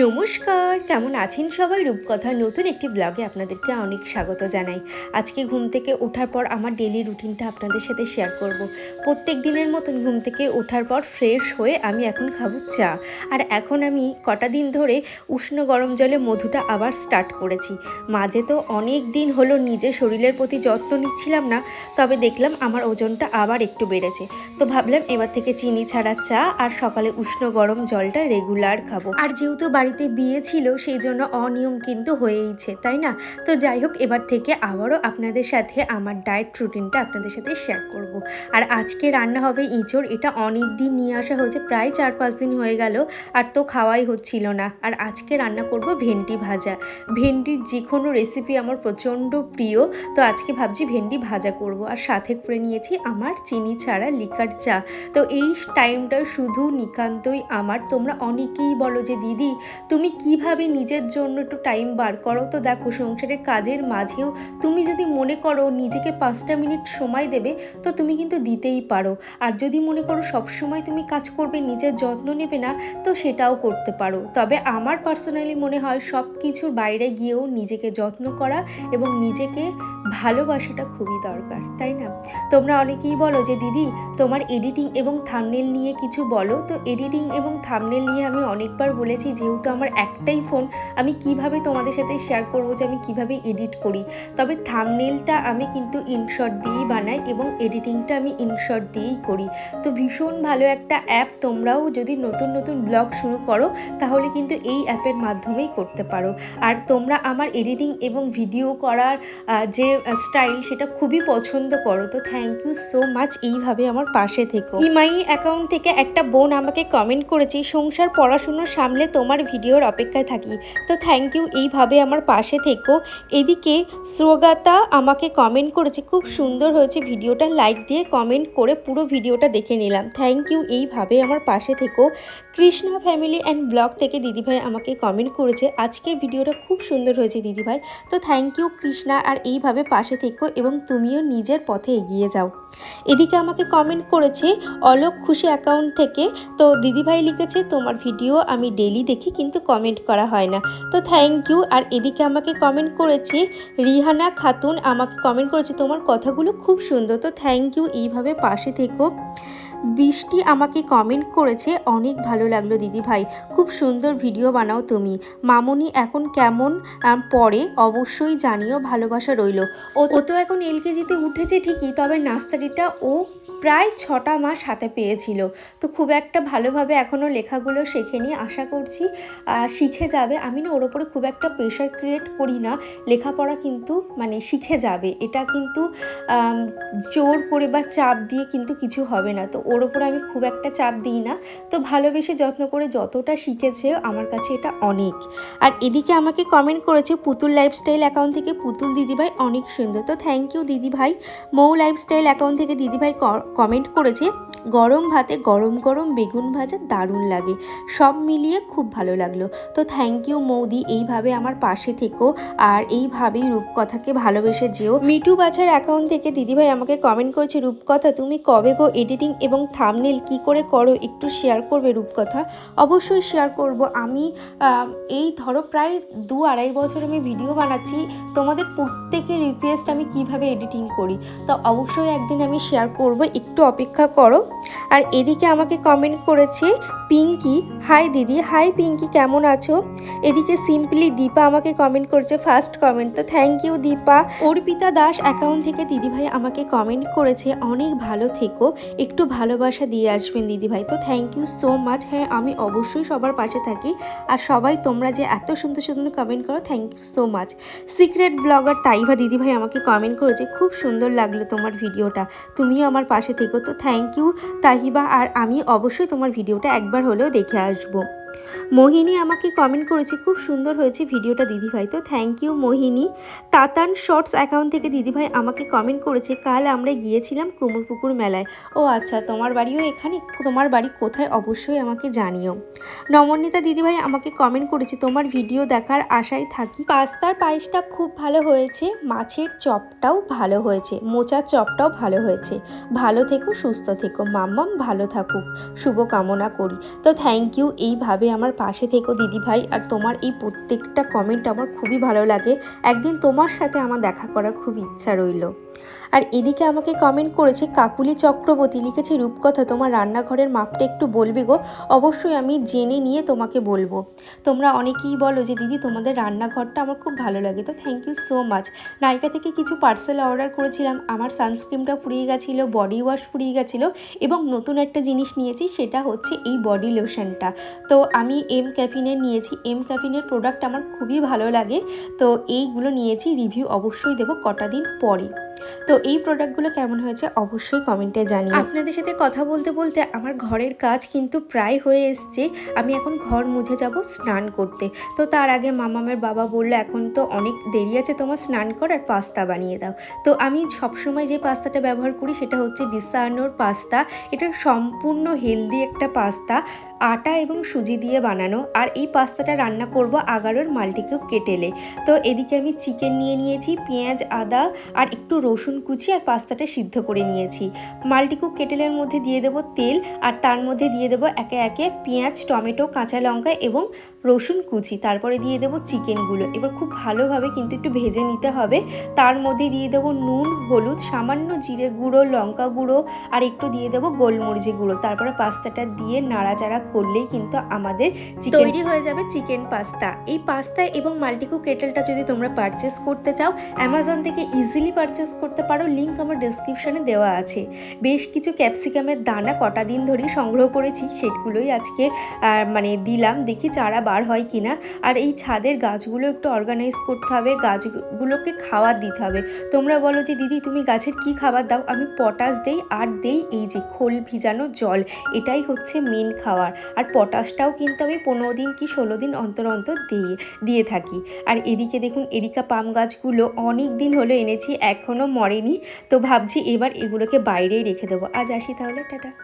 নমস্কার, কেমন আছেন সবাই? রূপকথার নতুন একটি ব্লগে আপনাদেরকে অনেক স্বাগত জানাই। আজকে ঘুম থেকে ওঠার পর আমার ডেলি রুটিনটা আপনাদের সাথে শেয়ার করব। প্রত্যেক দিনের মতন ঘুম থেকে ওঠার পর ফ্রেশ হয়ে আমি এখন খাবো চা। আর এখন আমি কটা দিন ধরে উষ্ণ গরম জলে মধুটা আবার স্টার্ট করেছি। মাঝে তো অনেক দিন হলো নিজের শরীরের প্রতি যত্ন নিচ্ছিলাম না, তবে দেখলাম আমার ওজনটা আবার একটু বেড়েছে। তো ভাবলাম এবার থেকে চিনি ছাড়া চা আর সকালে উষ্ণ গরম জলটা রেগুলার খাবো। আর যেহেতু বাড়িতে বিয়ে ছিল সেই জন্য অনিয়ম কিন্তু হয়েইছে, তাই না? তো যাই হোক, এবার থেকে আবারও আপনাদের সাথে আমার ডায়েট রুটিনটা আপনাদের সাথে শেয়ার করব। আর আজকে রান্না হবে ইঁচড়। এটা অনেক দিন নিয়ে আসা হয়েছে, প্রায় 4-5 দিন হয়ে গেল, আর তো খাওয়াই হচ্ছিল না। আর আজকে রান্না করব ভেন্ডি ভাজা। ভেন্ডির যে কোনো রেসিপি আমার প্রচণ্ড প্রিয়, তো আজকে ভাবছি ভেন্ডি ভাজা করব। আর সাথে করে নিয়েছি আমার চিনি ছাড়া লিকার চা। তো এই টাইমটা শুধু নিকান্তই আমার। তোমরা অনেকেই বলো যে দিদি তুমি কিভাবে নিজের জন্য একটু টাইম বার করো? তো দেখো, সংসারের কাজের মাঝেও তুমি যদি মনে করো নিজেকে 5টা মিনিট সময় দেবে, তো তুমি কিন্তু দিতেই পারো। আর যদি মনে করো সবসময় তুমি কাজ করবে, নিজের যত্ন নেবে না, তো সেটাও করতে পারো। তবে আমার পার্সোনালি মনে হয় সব কিছুর বাইরে গিয়েও নিজেকে যত্ন করা এবং নিজেকে ভালোবাসাটা খুবই দরকার, তাই না? তোমরা অনেকেই বলো যে দিদি তোমার এডিটিং এবং থাম্বনেল নিয়ে কিছু বলো। তো এডিটিং এবং থাম্বনেল নিয়ে আমি অনেকবার বলেছি, যেহেতু আমার একটাই ফোন, আমি কিভাবে তোমাদের সাথে শেয়ার করবো যে আমি কিভাবে এডিট করি। তবে থাম্বনেলটা আমি কিন্তু ইনশট দিয়েই বানাই এবং এডিটিংটা আমি ইনশট দিয়েই করি। তো ভীষণ ভালো একটা অ্যাপ। তোমরাও যদি নতুন নতুন ব্লগ শুরু করো তাহলে কিন্তু এই অ্যাপের মাধ্যমেই করতে পারো। আর তোমরা আমার এডিটিং এবং ভিডিও করার যে স্টাইল, সেটা খুবই পছন্দ করো। তো থ্যাংক ইউ সো মাচ, এইভাবে আমার পাশে থেকো। ইমাই অ্যাকাউন্ট থেকে একটা বোন আমাকে কমেন্ট করেছে, সংসার পড়াশুনো সামলে তোমার ভিডিওর অপেক্ষায় থাকি। তো থ্যাংক ইউ, এইভাবে আমার পাশে থেকো। এদিকে স্রোগাতা আমাকে কমেন্ট করেছে, খুব সুন্দর হয়েছে ভিডিওটা, লাইক দিয়ে কমেন্ট করে পুরো ভিডিওটা দেখে নিলাম। থ্যাংক ইউ, এইভাবে আমার পাশে থেকো। কৃষ্ণা ফ্যামিলি অ্যান্ড ব্লগ থেকে দিদিভাই আমাকে কমেন্ট করেছে, আজকের ভিডিওটা খুব সুন্দর হয়েছে দিদিভাই। তো থ্যাংক ইউ কৃষ্ণা, আর এইভাবে পাশে থেকো এবং তুমিও নিজের পথে এগিয়ে যাও। এদিকে আমাকে কমেন্ট করেছে অলোক খুশি অ্যাকাউন্ট থেকে, তো দিদিভাই লিখেছে তোমার ভিডিও আমি ডেলি দেখি কিন্তু কমেন্ট করা হয় না। তো থ্যাংক ইউ। আর এদিকে আমাকে কমেন্ট করেছে রিহানা খাতুন, আমাকে কমেন্ট করেছে তোমার কথাগুলো খুব সুন্দর। তো থ্যাংক ইউ, এইভাবে পাশে থেকো। বৃষ্টি আমাকে কমেন্ট করেছে, অনেক ভালো লাগলো দিদিভাই, খুব সুন্দর ভিডিও বানাও তুমি। মামনি এখন কেমন পড়ে অবশ্যই জানিও, ভালোবাসা রইল। ও তো এখন এলকেজিতে উঠেছে ঠিকই, তবে নার্সারিটা ও প্রায় 6টা মাস হাতে পেয়েছিল। তো খুব একটা ভালোভাবে এখনও লেখাগুলো শেখেনি, আশা করছি শিখে যাবে। আমি না ওর ওপরে খুব একটা প্রেশার ক্রিয়েট করি না, লেখাপড়া কিন্তু শিখে যাবে। এটা কিন্তু জোর করে বা চাপ দিয়ে কিন্তু কিছু হবে না। তো ওর ওপরে আমি খুব একটা চাপ দিই না। তো ভালোবেসে যত্ন করে যতটা শিখেছে আমার কাছে এটা অনেক। আর এদিকে আমাকে কমেন্ট করেছে পুতুল লাইফস্টাইল অ্যাকাউন্ট থেকে, পুতুল দিদিভাই অনেক সুন্দর। তো থ্যাংক ইউ দিদিভাই। মৌ লাইফস্টাইল অ্যাকাউন্ট থেকে দিদিভাই কমেন্ট করেছে গরম ভাতে গরম গরম বেগুন ভাজা দারুণ লাগে, সব মিলিয়ে খুব ভালো লাগলো। তো থ্যাংক ইউ মৌদি, এইভাবে আমার পাশে থেকো আর এইভাবেই রূপকথাকে ভালোবেসে যেও। মিটু বাছার অ্যাকাউন্ট থেকে দিদিভাই আমাকে কমেন্ট করেছে রূপকথা তুমি কবে গো এডিটিং এবং থাম্বনেল কি করে করো, একটু শেয়ার করবে রূপকথা? অবশ্যই শেয়ার করব। আমি এই ধরো প্রায় 2-2.5 বছর আমি ভিডিও বানাচ্ছি, তোমাদের প্রত্যেকের রিকোয়েস্ট আমি কিভাবে এডিটিং করি, তো অবশ্যই একদিন আমি শেয়ার করব, একটু অপেক্ষা করো। আর এদিকে আমাকে কমেন্ট করেছে পিঙ্কি, হাই দিদি। হাই পিঙ্কি, কেমন আছো? এদিকে সিম্পলি দীপা আমাকে কমেন্ট করছে, ফার্স্ট কমেন্ট। তো thank you Dipa. Arpita Das account থেকে দিদিভাই আমাকে কমেন্ট করেছে অনেক ভালো থেকো, একটু ভালোবাসা দিয়ে আসবেন দিদিভাই। তো থ্যাংক ইউ সো মাচ। হ্যাঁ, আমি অবশ্যই সবার পাশে থাকি, আর সবাই তোমরা যে এত সুন্দর সুন্দর কমেন্ট করো, thank you so much. Secret blogger তাইভা দিদিভাই আমাকে কমেন্ট করেছে খুব সুন্দর লাগলো তোমার ভিডিওটা, তুমিও আমার পাশে থেকো। তো থ্যাংক ইউ তাহিবা, আর আমি অবশ্যই তোমার ভিডিওটা একবার হলেও দেখে আসবো। মোহিনী আমাকে কমেন্ট করেছে খুব সুন্দর হয়েছে ভিডিওটা দিদিভাই। তো thank you Mohini. Tatan shorts account থেকে দিদিভাই আমাকে কমেন্ট করেছে কাল আমরা গিয়েছিলাম কুমোরপুকুর মেলায়। ও আচ্ছা, তোমার বাড়িও এখানে? তোমার বাড়ি কোথায় অবশ্যই আমাকে জানিও। নমনীতা দিদিভাই আমাকে কমেন্ট করেছে তোমার ভিডিও দেখার আশায় থাকি, পাস্তার পায়েসটা খুব ভালো হয়েছে, মাছের চপটাও ভালো হয়েছে, মোচার চপটাও ভালো হয়েছে, ভালো থেকো সুস্থ থেকো, মাম্মাম ভালো থাকুক শুভ কামনা করি। তো থ্যাংক ইউ, এইভাবে এইভাবে আমার পাশে থেকো দিদিভাই, আর তোমার এই প্রত্যেকটা কমেন্ট আমার খুবই ভালো লাগে। একদিন তোমার সাথে আমার দেখা করার খুব ইচ্ছা রইল। আর এদিকে আমাকে কমেন্ট করেছে কাকুলি চক্রবর্তী, লিখেছে রূপকথা তোমার রান্নাঘরের মাপটা একটু বলবি গো। অবশ্যই আমি জেনে নিয়ে তোমাকে বলবো। তোমরা অনেকেই বলো যে দিদি তোমাদের রান্নাঘরটা আমার খুব ভালো লাগে, তো থ্যাংক ইউ সো মাচ। নাইকা থেকে কিছু পার্সেল অর্ডার করেছিলাম, আমার সানস্ক্রিনটা ফুরিয়ে গেছিলো, বডি ওয়াশ ফুরিয়ে গেছিলো, এবং নতুন একটা জিনিস নিয়েছি, সেটা হচ্ছে এই বডি লোশনটা। তো আমি এম ক্যাফিনের নিয়েছি, এম ক্যাফিনের প্রোডাক্ট আমার খুবই ভালো লাগে। তো এইগুলো নিয়েছি, রিভিউ অবশ্যই দেবো কটা দিন পরে। তো এই প্রোডাক্টগুলো কেমন হয়েছে অবশ্যই কমেন্টে জানিও। আপনাদের সাথে কথা বলতে বলতে আমার ঘরের কাজ কিন্তু প্রায় হয়ে এসছে। আমি এখন ঘর মুছে যাব স্নান করতে। তো তার আগে মামামের বাবা বললো এখন তো অনেক দেরি আছে তোমার স্নান করার, পাস্তা বানিয়ে দাও। তো আমি সবসময় যে পাস্তাটা ব্যবহার করি সেটা হচ্ছে ডিসার্নোর পাস্তা। এটা সম্পূর্ণ হেলদি একটা পাস্তা, আটা এবং সুজি দিয়ে বানানো। আর এই পাস্তাটা রান্না করব 11 মাল্টিকিউব কেটেলে। তো এদিকে আমি চিকেন নিয়ে নিয়েছি, পেঁয়াজ, আদা আর একটু রসুন কুচি, আর পাস্তাটা সিদ্ধ করে নিয়েছি। মাল্টিকুক কেটেলের মধ্যে দিয়ে দেবো তেল, আর তার মধ্যে দিয়ে দেবো একে একে পেঁয়াজ, টমেটো, কাঁচা লঙ্কা এবং রসুন কুচি। তারপরে দিয়ে দেবো চিকেনগুলো। এবার খুব ভালোভাবে কিন্তু একটু ভেজে নিতে হবে। তার মধ্যে দিয়ে দেবো নুন, হলুদ, সামান্য জিরে গুঁড়ো, লঙ্কা গুঁড়ো, আর একটু দিয়ে দেবো গোলমরিচের গুঁড়ো। তারপরে পাস্তাটা দিয়ে নাড়াচাড়া করলেই কিন্তু আমাদের তৈরি হয়ে যাবে চিকেন পাস্তা। এই পাস্তা এবং মাল্টিকুক কেটেলটা যদি তোমরা পারচেস করতে চাও অ্যামাজন থেকে ইজিলি পারচেস করতে পারো, লিঙ্ক আমার ডেসক্রিপশানে দেওয়া আছে। বেশ কিছু ক্যাপসিকামের দানা কটা দিন ধরেই সংগ্রহ করেছি, সেগুলোই আজকে দিলাম, দেখি চারা বার হয় কিনা। আর এই ছাদের গাছগুলো একটু অর্গানাইজ করতে হবে, গাছগুলোকে খাবার দিতে হবে। তোমরা বলো যে দিদি তুমি গাছের কি খাবার দাও? আমি পটাশ দেই, আর দেই এই যে খোল ভিজানো জল, এটাই হচ্ছে মেন খাবার। আর পটাশটাও কিন্তু আমি 15 দিন কি 16 দিন অন্তর অন্তর দিয়ে থাকি। আর এদিকে দেখুন এরিকা পাম গাছগুলো অনেক দিন হলো এনেছি, এখনও মরেনি। তো ভাবছি এবার এগুলোকে বাইরেই রেখে দেবো। আজ আসি তাহলে, টাটা।